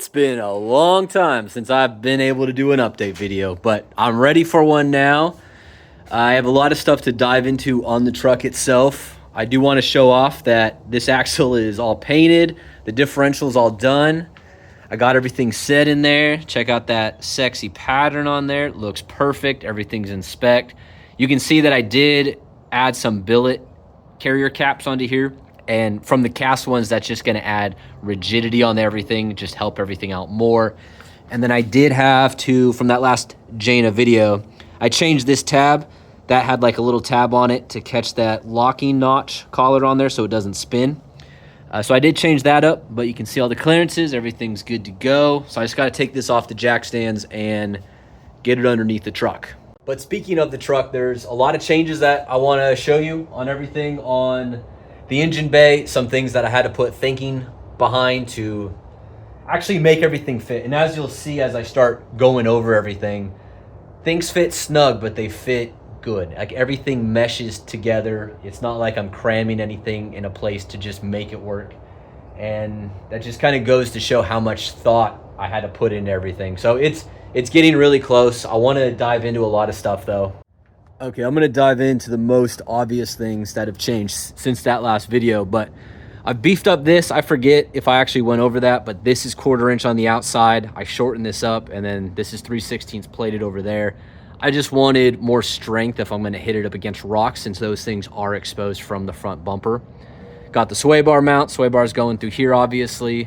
It's been a long time since I've been able to do an update video, but I'm ready for one now. I have a lot of stuff to dive into on the truck itself. I do want to show off that this axle is all painted, the differential is all done. I got everything set in there. Check out that sexy pattern on there. It looks perfect. Everything's in spec. You can see that I did add some billet carrier caps onto here. And from the cast ones, that's just gonna add rigidity on everything, just help everything out more. And then I did have to, from that last Jaina video, I changed this tab. That had like a little tab on it to catch that locking notch collar on there so it doesn't spin. So I did change that up, but you can see all the clearances, everything's good to go. So I just gotta take this off the jack stands and get it underneath the truck. But speaking of the truck, there's a lot of changes that I wanna show you on everything on the engine bay, some things that I had to put thinking behind to actually make everything fit. And as you'll see as I start going over everything, things fit snug, but they fit good. Like everything meshes together. It's not like I'm cramming anything in a place to just make it work. And that just kind of goes to show how much thought I had to put into everything. So it's getting really close. I want to dive into a lot of stuff though. Okay, I'm gonna dive into the most obvious things that have changed since that last video, but I've beefed up this. I forget if I actually went over that, but this is 1/4 inch on the outside. I shortened this up, and then this is 3/16 plated over there. I just wanted more strength if I'm gonna hit it up against rocks, since those things are exposed from the front bumper. Got the sway bar mount. Sway bar's going through here, obviously.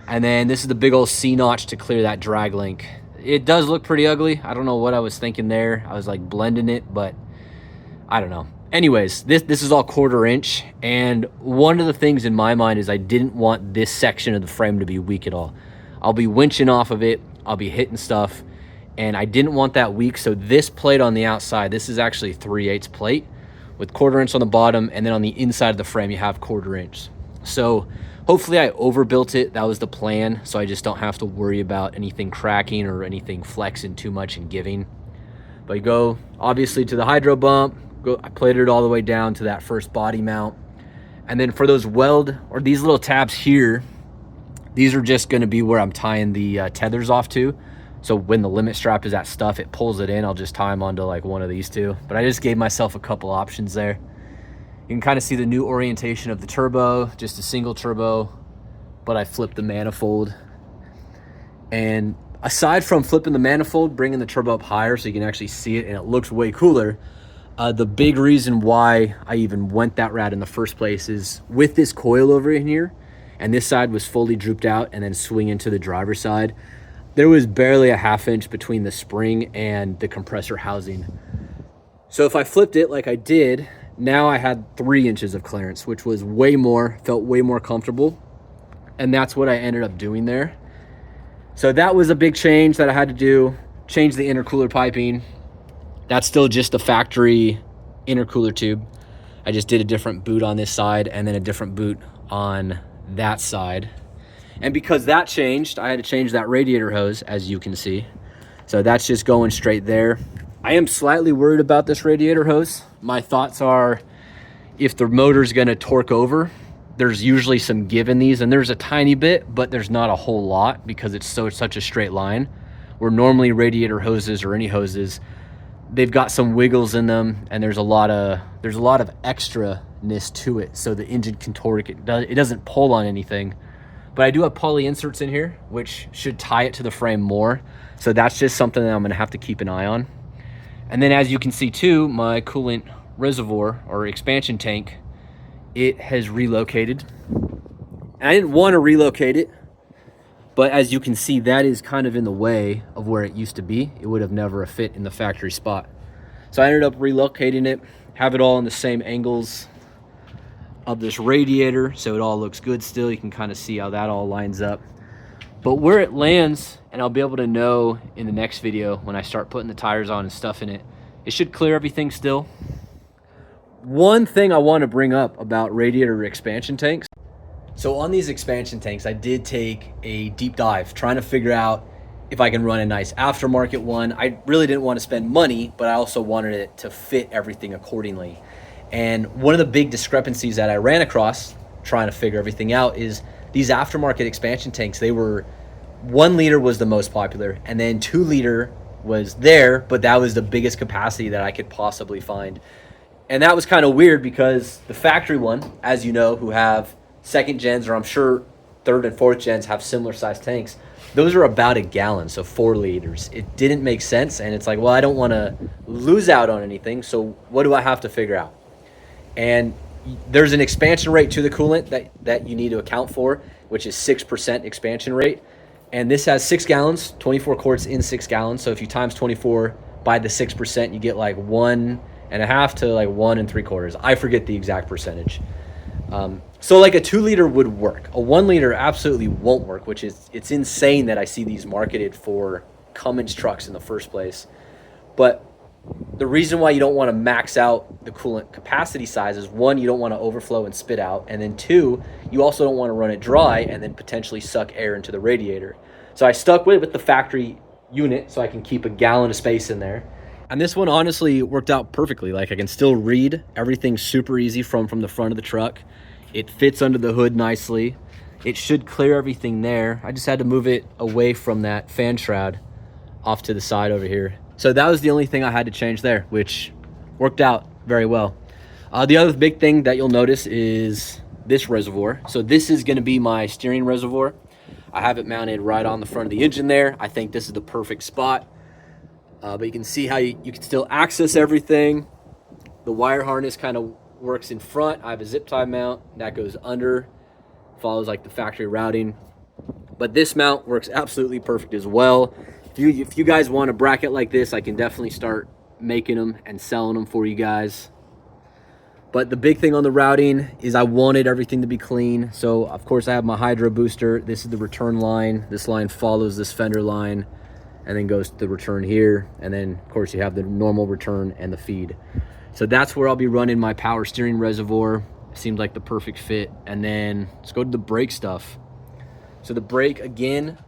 And then this is the big old C-notch to clear that drag link. It does look pretty ugly. I don't know what I was thinking there. I was like blending it, but I don't know. Anyways, this is all 1/4 inch. And one of the things in my mind is I didn't want this section of the frame to be weak at all. I'll be winching off of it. I'll be hitting stuff. And I didn't want that weak. So this plate on the outside, this is actually 3/8 plate with 1/4 inch on the bottom. And then on the inside of the frame, you have 1/4 inch. So hopefully I overbuilt it. That was the plan. So I just don't have to worry about anything cracking or anything flexing too much and giving. But you go obviously to the hydro bump. I plated it all the way down to that first body mount. And then for those weld, or these little tabs here, these are just gonna be where I'm tying the tethers off to. So when the limit strap is at stuff, it pulls it in. I'll just tie them onto like one of these two. But I just gave myself a couple options there. You can kind of see the new orientation of the turbo, just a single turbo, but I flipped the manifold. And aside from flipping the manifold, bringing the turbo up higher so you can actually see it and it looks way cooler, the big reason why I even went that route in the first place is with this coil over in here, and this side was fully drooped out and then swinging to the driver's side, there was barely a 1/2 inch between the spring and the compressor housing. So if I flipped it like I did, now I had 3 inches of clearance, which was way more, felt way more comfortable. And that's what I ended up doing there. So that was a big change that I had to do, change the intercooler piping. That's still just the factory intercooler tube. I just did a different boot on this side and then a different boot on that side. And because that changed, I had to change that radiator hose, as you can see. So that's just going straight there. I am slightly worried about this radiator hose. My thoughts are, if the motor's gonna torque over, there's usually some give in these, and there's a tiny bit, but there's not a whole lot because it's such a straight line. Where normally radiator hoses or any hoses, they've got some wiggles in them, and there's a lot of extra-ness to it, so the engine can torque. It doesn't pull on anything. But I do have poly inserts in here, which should tie it to the frame more. So that's just something that I'm gonna have to keep an eye on. And then as you can see too, my coolant reservoir or expansion tank, it has relocated. And I didn't want to relocate it, but as you can see, that is kind of in the way of where it used to be. It would have never fit in the factory spot. So I ended up relocating it, have it all in the same angles of this radiator, so it all looks good still. You can kind of see how that all lines up. But where it lands, and I'll be able to know in the next video when I start putting the tires on and stuff in it, it should clear everything still. One thing I want to bring up about radiator expansion tanks. So on these expansion tanks, I did take a deep dive trying to figure out if I can run a nice aftermarket one. I really didn't want to spend money, but I also wanted it to fit everything accordingly. And one of the big discrepancies that I ran across trying to figure everything out is these aftermarket expansion tanks, they were 1 liter was the most popular, and then 2 liter was there, but that was the biggest capacity that I could possibly find. And that was kind of weird because the factory one, as you know, who have second gens, or I'm sure third and fourth gens have similar sized tanks, those are about a gallon, so 4 liters. It didn't make sense, and it's like, well, I don't want to lose out on anything, so what do I have to figure out? And there's an expansion rate to the coolant that you need to account for, which is 6% expansion rate. And this has 6 gallons, 24 quarts in 6 gallons. So if you times 24 by the 6%, you get like 1.5 to like 1 3/4. I forget the exact percentage. So like a 2 liter would work. A 1 liter absolutely won't work, which is, it's insane that I see these marketed for Cummins trucks in the first place. But the reason why you don't want to max out the coolant capacity size is, 1, you don't want to overflow and spit out, and then 2, you also don't want to run it dry and then potentially suck air into the radiator. So I stuck with the factory unit so I can keep a gallon of space in there. And this one honestly worked out perfectly. Like, I can still read everything super easy from the front of the truck. It fits under the hood nicely. It should clear everything there. I just had to move it away from that fan shroud off to the side over here. So that was the only thing I had to change there, which worked out very well. The other big thing that you'll notice is this reservoir. So this is going to be my steering reservoir. I have it mounted right on the front of the engine there. I think this is the perfect spot. But you can see how you can still access everything. The wire harness kind of works in front. I have a zip tie mount that goes under, follows like the factory routing. But this mount works absolutely perfect as well. If you guys want a bracket like this, I can definitely start making them and selling them for you guys. But the big thing on the routing is I wanted everything to be clean. So of course I have my hydro booster. This is the return line. This line follows this Fender line and then goes to the return here. And then of course you have the normal return and the feed. So that's where I'll be running my power steering reservoir. Seemed like the perfect fit. And then let's go to the brake stuff. So the brake, again,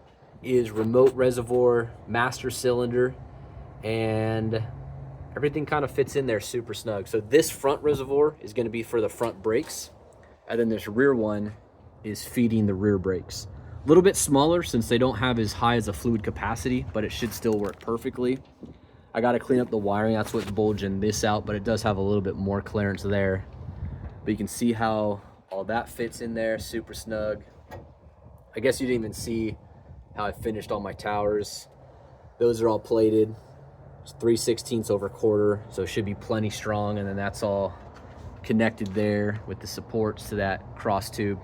is remote reservoir, master cylinder, and everything kind of fits in there super snug. So this front reservoir is going to be for the front brakes, and then this rear one is feeding the rear brakes. A little bit smaller since they don't have as high as a fluid capacity, but it should still work perfectly. I got to clean up the wiring. That's what's bulging this out, but it does have a little bit more clearance there. But you can see how all that fits in there, super snug. I guess you didn't even see how I finished all my towers. Those are all plated. It's 3/16 over quarter, so it should be plenty strong, and then that's all connected there with the supports to that cross tube.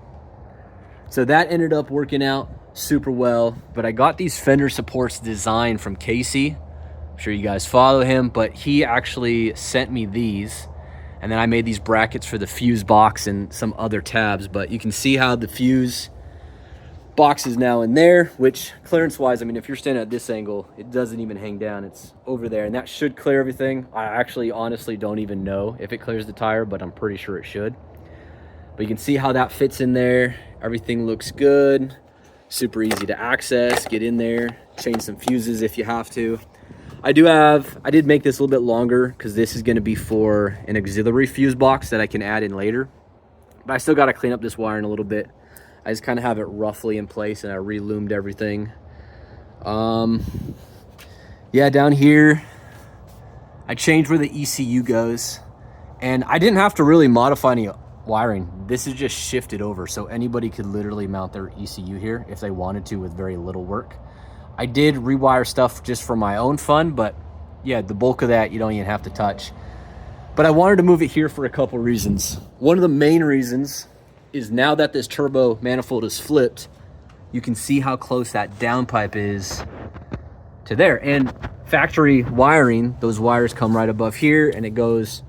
So that ended up working out super well, but I got these Fender supports designed from Casey. I'm sure you guys follow him, but he actually sent me these, and then I made these brackets for the fuse box and some other tabs. But you can see how the fuse box is now in there, which clearance wise, I mean, if you're standing at this angle, it doesn't even hang down. It's over there, and that should clear everything. I actually honestly don't even know if it clears the tire, but I'm pretty sure it should. But you can see how that fits in there. Everything looks good, super easy to access. Get in there, change some fuses if you have to. I did make this a little bit longer because this is going to be for an auxiliary fuse box that I can add in later, but I still got to clean up this wiring a little bit. I just kind of have it roughly in place, and I re-loomed everything. Yeah, down here, I changed where the ECU goes, and I didn't have to really modify any wiring. This is just shifted over, so anybody could literally mount their ECU here if they wanted to with very little work. I did rewire stuff just for my own fun, but yeah, the bulk of that you don't even have to touch. But I wanted to move it here for a couple reasons. One of the main reasons is now that this turbo manifold is flipped, you can see how close that downpipe is to there. And factory wiring, those wires come right above here, and it goes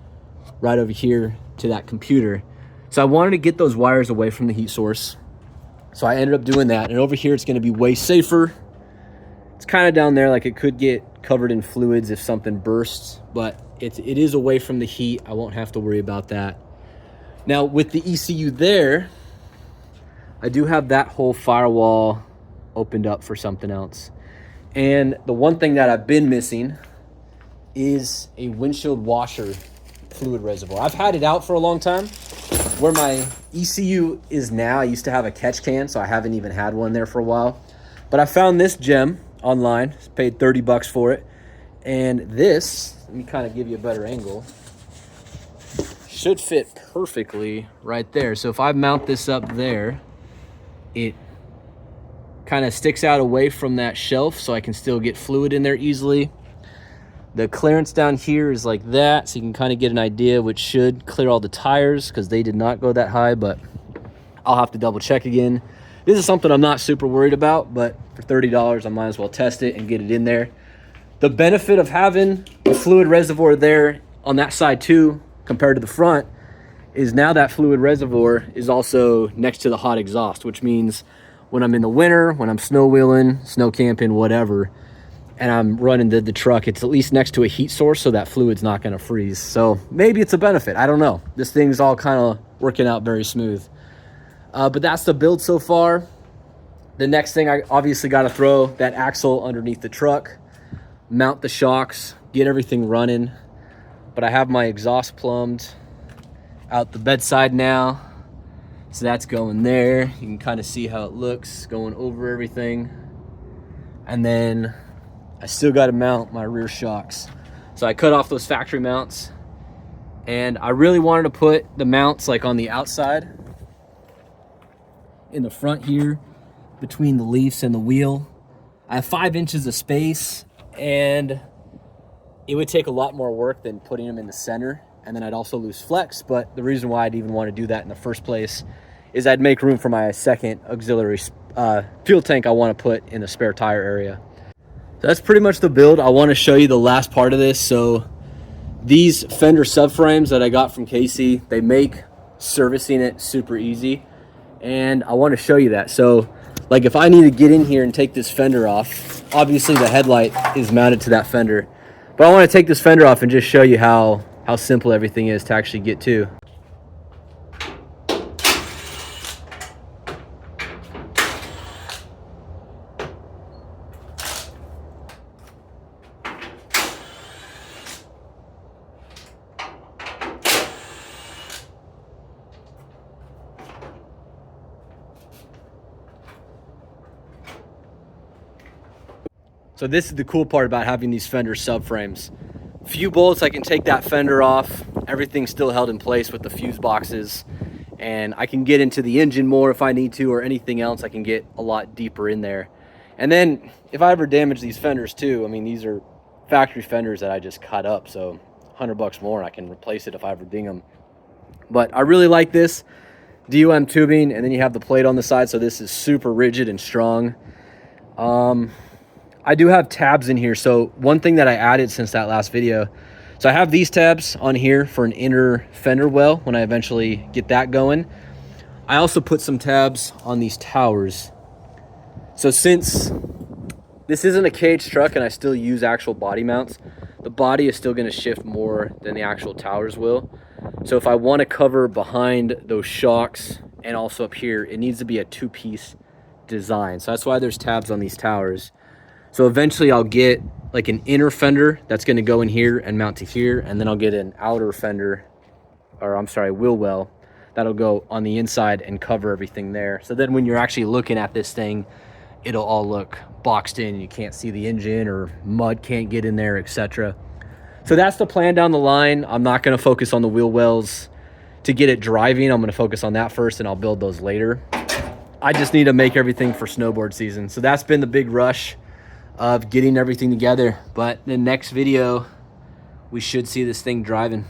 right over here to that computer. So I wanted to get those wires away from the heat source. So I ended up doing that. And over here, it's gonna be way safer. It's kind of down there, like it could get covered in fluids if something bursts, but it is away from the heat. I won't have to worry about that. Now with the ECU there, I do have that whole firewall opened up for something else. And the one thing that I've been missing is a windshield washer fluid reservoir. I've had it out for a long time. Where my ECU is now, I used to have a catch can, so I haven't even had one there for a while. But I found this gem online, paid 30 bucks for it. And this, let me kind of give you a better angle, should fit perfectly right there. So if I mount this up there, it kind of sticks out away from that shelf so I can still get fluid in there easily. The clearance down here is like that, so you can kind of get an idea, which should clear all the tires because they did not go that high, but I'll have to double check again. This is something I'm not super worried about, but for $30, I might as well test it and get it in there. The benefit of having the fluid reservoir there on that side too, compared to the front, is now that fluid reservoir is also next to the hot exhaust, which means when I'm in the winter, when I'm snow wheeling, snow camping, whatever, and I'm running the truck, it's at least next to a heat source so that fluid's not gonna freeze. So maybe it's a benefit, I don't know. This thing's all kind of working out very smooth. But that's the build so far. The next thing, I obviously got to throw that axle underneath the truck, mount the shocks, get everything running. But I have my exhaust plumbed out the bedside now, so that's going there. You can kind of see how it looks going over everything. And then I still got to mount my rear shocks. So I cut off those factory mounts, and I really wanted to put the mounts like on the outside in the front here between the leaves and the wheel. I have 5 inches of space, and it would take a lot more work than putting them in the center, and then I'd also lose flex. But the reason why I'd even want to do that in the first place is I'd make room for my second auxiliary fuel tank I want to put in the spare tire area. So that's pretty much the build. I want to show you the last part of this. So these Fender subframes that I got from Casey, they make servicing it super easy, and I want to show you that. So like if I need to get in here and take this fender off, obviously the headlight is mounted to that fender, but I want to take this fender off and just show you how simple everything is to actually get to. So this is the cool part about having these Fender subframes. Few bolts, I can take that fender off. Everything's still held in place with the fuse boxes, and I can get into the engine more if I need to, or anything else. I can get a lot deeper in there. And then if I ever damage these fenders too, I mean, these are factory fenders that I just cut up, so 100 bucks more and I can replace it if I ever ding them. But I really like this DOM tubing, and then you have the plate on the side, so this is super rigid and strong. I do have tabs in here. So one thing that I added since that last video, so I have these tabs on here for an inner fender well when I eventually get that going. I also put some tabs on these towers. So since this isn't a cage truck and I still use actual body mounts, the body is still going to shift more than the actual towers will. So if I want to cover behind those shocks and also up here, it needs to be a 2-piece design. So that's why there's tabs on these towers. So eventually I'll get like an inner fender that's going to go in here and mount to here, and then I'll get an outer fender, or I'm sorry, wheel well, that'll go on the inside and cover everything there. So then when you're actually looking at this thing, it'll all look boxed in and you can't see the engine, or mud can't get in there, etc. So that's the plan down the line. I'm not going to focus on the wheel wells to get it driving. I'm going to focus on that first and I'll build those later. I just need to make everything for snowboard season. So that's been the big rush of getting everything together. But the next video, we should see this thing driving.